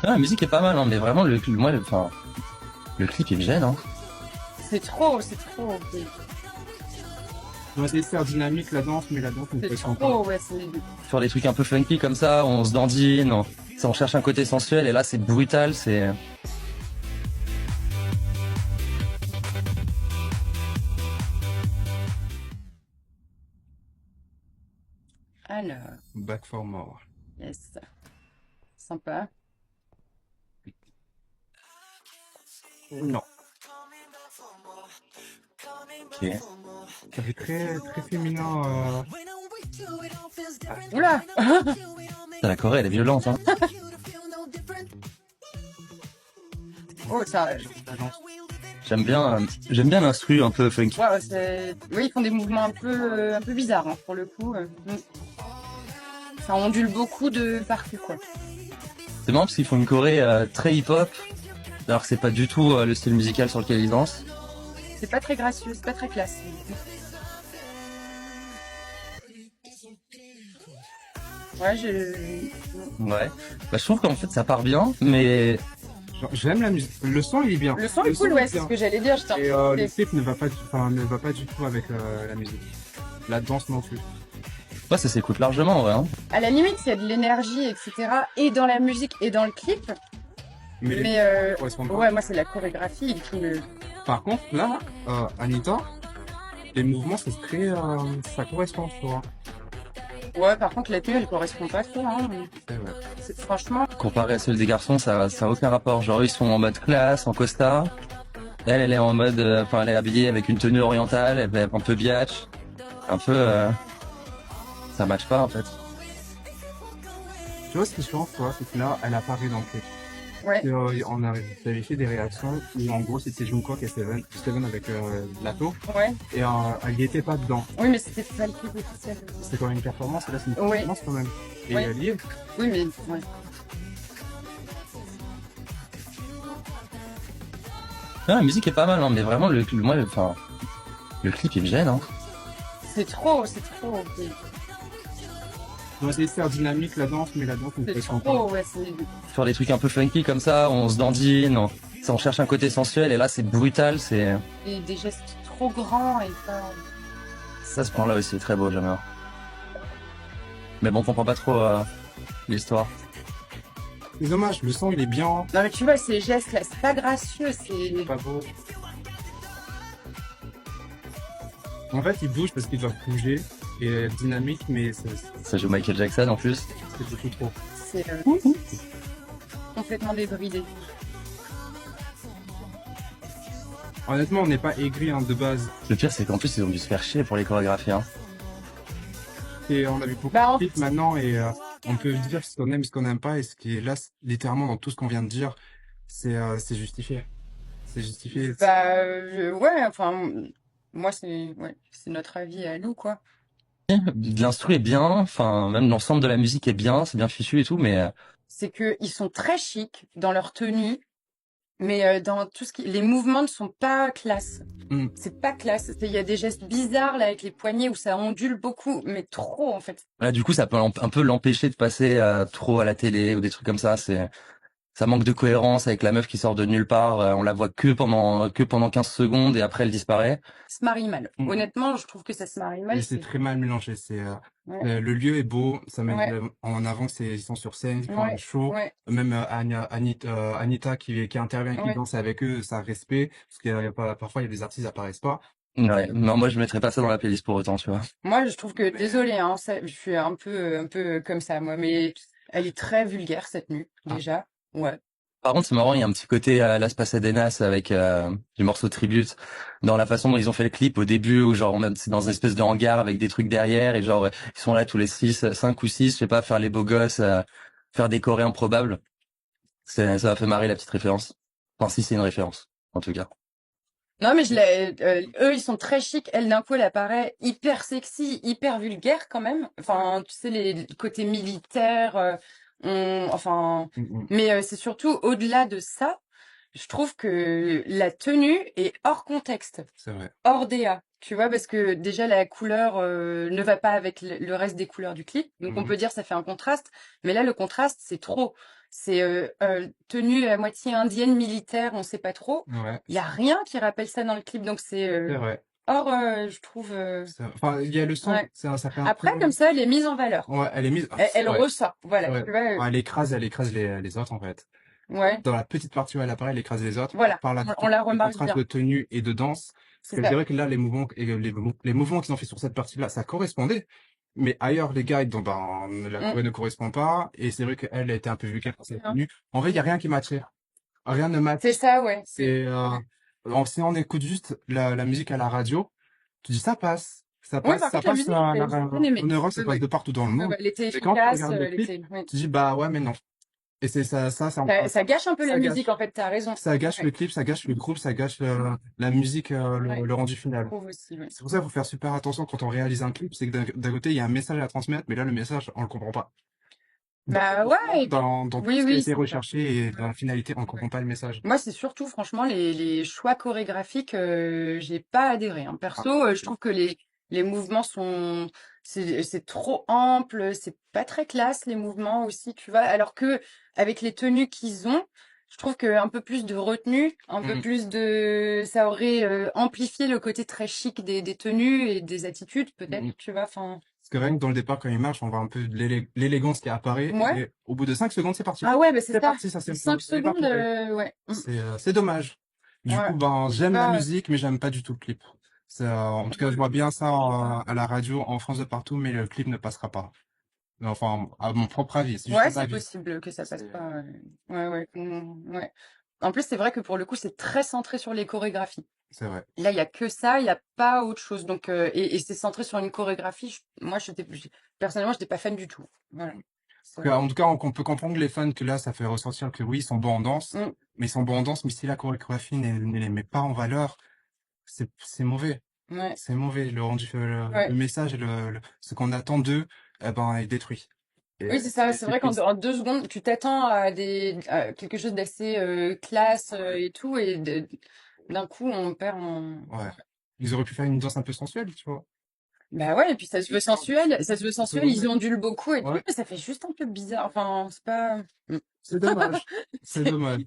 Ah, la musique est pas mal, hein, mais vraiment, moi, le clip, il me gêne, hein. C'est trop, c'est trop. On va essayer de faire dynamique la danse, mais la danse ne C'est correspond pas. trop, ouais, c'est... Sur des trucs un peu funky comme ça, on se dandine, on cherche un côté sensuel, et là, c'est brutal, c'est... Alors, Back for more. yes. Sympa. Non. Ok. Ça fait très, très féminin. Oula! La Corée, elle est violente, hein. Oh, ça... J'aime bien l'instru un peu funky. Ouais, oui, ils font des mouvements un peu bizarres, hein, pour le coup. Ça ondule beaucoup de partout, quoi. C'est marrant parce qu'ils font une Corée très hip-hop, alors que c'est pas du tout le style musical sur lequel ils dansent. C'est pas très gracieux, c'est pas très classe. Ouais, Ouais. Bah, je trouve qu'en fait ça part bien, mais Genre, j'aime la musique. Le son, il est bien. Le son est cool, ouais, c'est ce que j'allais dire. Je Et le clip ne va pas, ne va pas du tout avec la musique. La danse non plus. ouais, ça s'écoute largement, ouais, hein. À la limite, il y a de l'énergie, etc. Et dans la musique et dans le clip. Mais les Mais ne correspondent pas. ouais, moi, c'est la chorégraphie qui me... Par contre, là, Anita, les mouvements, ça correspond, tu vois. Ouais, par contre, la tenue, elle correspond pas trop. Hein. C'est vrai. Franchement, Comparé à celle des garçons, ça a aucun rapport. Genre ils sont en mode classe, en costard. Elle est en mode, elle est habillée avec une tenue orientale, elle est un peu biatch, un peu, ça match pas en fait. Tu vois, ce qui change, toi, c'est que là, elle apparaît dans le clip. ouais. Et, j'avais fait des réactions où, en gros, c'était Jungkook et Steven avec Lato. Ouais. Et elle y était pas dedans. Oui, mais c'était pas le clip officiel. C'était quand même une performance, et là, c'est une Oui. performance quand même. Et Oui. elle y est. Oui, mais... Ouais. Ah, la musique est pas mal, hein, mais vraiment, le clip il me gêne, hein. C'est trop, c'est trop. On va essayer de faire dynamique la danse, mais la danse ne C'est correspond pas. trop, ouais, c'est... Sur des trucs un peu funky comme ça, on se dandine, on cherche un côté sensuel, et là c'est brutal, c'est... Et des gestes trop grands et pas... Ça, ce point-là aussi est très beau, j'aime bien. Mais bon, on comprend pas trop l'histoire. C'est dommage, le son, il est bien. Non, mais tu vois, ces gestes-là, c'est pas gracieux, c'est... Pas beau. En fait, il bouge parce qu'il doit bouger et être dynamique, mais Ça joue Michael Jackson en plus. c'est beaucoup trop. C'est complètement débridé. Honnêtement, on n'est pas aigri hein, de base. Le pire, c'est qu'en plus, ils ont dû se faire chier pour les chorégraphies, hein. Et on a vu beaucoup Bah, de clips maintenant et on peut dire ce qu'on aime, ce qu'on n'aime pas. Et ce qui est là, littéralement, dans tout ce qu'on vient de dire, c'est justifié. C'est justifié. Bah, ouais, enfin, moi, c'est notre avis à nous, quoi. L'instru est bien, enfin, même l'ensemble de la musique est bien, c'est bien fichu et tout, mais C'est que ils sont très chics dans leur tenue, mais dans tout ce qui... Les mouvements ne sont pas classe. Mm. C'est pas classe. Il y a des gestes bizarres, là, avec les poignets, où ça ondule beaucoup, mais trop, en fait. là, du coup, ça peut un peu l'empêcher de passer trop à la télé ou des trucs comme ça. Ça manque de cohérence avec la meuf qui sort de nulle part. On la voit que pendant 15 secondes et après elle disparaît. Ça se marie mal. Mm. Honnêtement, je trouve que ça se marie mal. Et c'est très mal mélangé. Ouais. Le lieu est beau, ça met Ouais. en avant ils sont sur scène, ils font un Ouais. show. Ouais. Même Anita qui intervient, qui Ouais. danse avec eux, ça respect. Parce qu'il y a pas, parfois il y a des artistes qui apparaissent pas. Ouais, non, moi je mettrais pas ça dans la playlist pour autant, tu vois. Moi, je trouve que, désolé, hein, je suis un peu comme ça, moi, mais elle est très vulgaire, cette tenue, déjà. Ouais. Par contre, c'est marrant, il y a un petit côté Las Pasadenas avec du morceau tribute dans la façon dont ils ont fait le clip au début où genre c'est dans une espèce de hangar avec des trucs derrière et genre ils sont là tous les 5 ou 6, je sais pas, faire les beaux gosses, faire des chorés improbables. Ça m'a fait marrer la petite référence. Enfin, si c'est une référence, en tout cas. Non, mais eux, ils sont très chics. Elle, d'un coup, elle apparaît hyper sexy, hyper vulgaire, quand même. Enfin, tu sais, les côtés militaires, enfin, Mm. mais c'est surtout au-delà de ça, je trouve que la tenue est hors contexte, C'est vrai. hors DA. Tu vois, parce que déjà la couleur ne va pas avec le reste des couleurs du clip, donc on peut dire ça fait un contraste. Mais là, le contraste, c'est trop. c'est tenue à moitié indienne, militaire, on sait pas trop. Ouais, Il y a rien qui rappelle ça dans le clip, donc c'est c'est vrai. hors, je trouve. Enfin, il y a le son, Ouais. ça fait un peu. Après, comme ça, elle est mise en valeur. Ouais, elle est mise. Ah, Elle ouais, ressort. Voilà. ouais. Tu vois, Ouais, elle écrase les autres en fait. ouais. Dans la petite partie où elle apparaît, elle écrase les autres Voilà. par la On la les remarque contraintes bien. de tenue et de danse. Parce C'est que je ça. dirais que là, les mouvements qu'ils ont fait sur cette partie-là, ça correspondait. Mais ailleurs, les gars, ben, la Mm. choré ne correspond pas. Et c'est vrai qu'elle a été un peu vulgaire par cette Hein. tenue. En vrai, il y a rien qui matchait. Rien ne match. C'est ça, ouais. C'est, si on écoute juste la musique à la radio, tu dis ça passe. Ça Ouais, passe, par ça contre, la passe musique, j'ai bien aimé. en Europe, ça Ouais, passe ouais. de partout dans le Ouais, monde. ouais, elle était Mais quand tu efficace, regardes le elle clip, était. Ouais. tu dis, bah ouais, mais non. Et c'est Ça gâche un peu la ça musique, gâche. en fait, t'as raison. Ça gâche Ouais. le clip, ça gâche le groupe, ça gâche la musique, Ouais. le rendu Je final. trouve aussi, ouais. C'est pour ça qu'il faut faire super attention quand on réalise un clip, c'est que d'un côté, il y a un message à transmettre, mais là, le message, on le comprend pas. Bah ouais, et puis, Dans tout oui, ce qui a oui, été c'est ça. recherché et dans la finalité, on Ouais. comprend pas le message. Moi, c'est surtout, franchement, les choix chorégraphiques, j'ai pas adhéré, hein. Ah, Perso, je trouve que les mouvements sont, c'est trop ample, c'est pas très classe, les mouvements aussi, tu vois. Alors que, avec les tenues qu'ils ont, je trouve qu'un peu plus de retenue, un peu mm, plus ça aurait amplifié le côté très chic des tenues et des attitudes, peut-être, mm. tu vois. Enfin, Parce que rien que dans le départ, quand il marche, on voit un peu de l'élégance qui apparaît, ouais. et au bout de 5 secondes, c'est parti. Ah ouais, bah c'est C'est ça. parti, ça Cinq c'est secondes, évaporé. ouais. C'est dommage. Du Ouais. coup, ben, J'ai j'aime la pas. musique, mais j'aime pas du tout le clip. En tout cas, je vois bien ça à la radio en France de partout, mais le clip ne passera pas. Enfin, à mon propre avis, c'est juste Ouais, mon c'est avis. possible que ça passe C'est pas. Ouais, ouais, ouais. En plus, c'est vrai que pour le coup, c'est très centré sur les chorégraphies. c'est vrai. Là, il y a que ça, il y a pas autre chose. Donc, et c'est centré sur une chorégraphie. Moi, personnellement, j'étais pas fan du tout. Voilà. En tout cas, on peut comprendre les fans que là, ça fait ressentir que oui, ils sont bons en danse, Mm, mais ils sont bons en danse, mais si la chorégraphie ne les met pas en valeur, c'est mauvais. ouais, C'est mauvais. Le rendu, ouais. le message et ce qu'on attend d'eux, eh ben, est détruit. Oui, Et c'est ça. C'est c'est vrai qu'en triste. en 2 secondes, tu t'attends à quelque chose d'assez classe Ouais. et tout, et d'un coup, on perd Ouais. Ils auraient pu faire une danse un peu sensuelle, tu vois. Bah ouais, et puis ça se veut sensuel, ils Ouais. ondulent beaucoup et tout, Ouais. mais ça fait juste un peu bizarre. Enfin, c'est pas. Mm. C'est dommage. C'est dommage.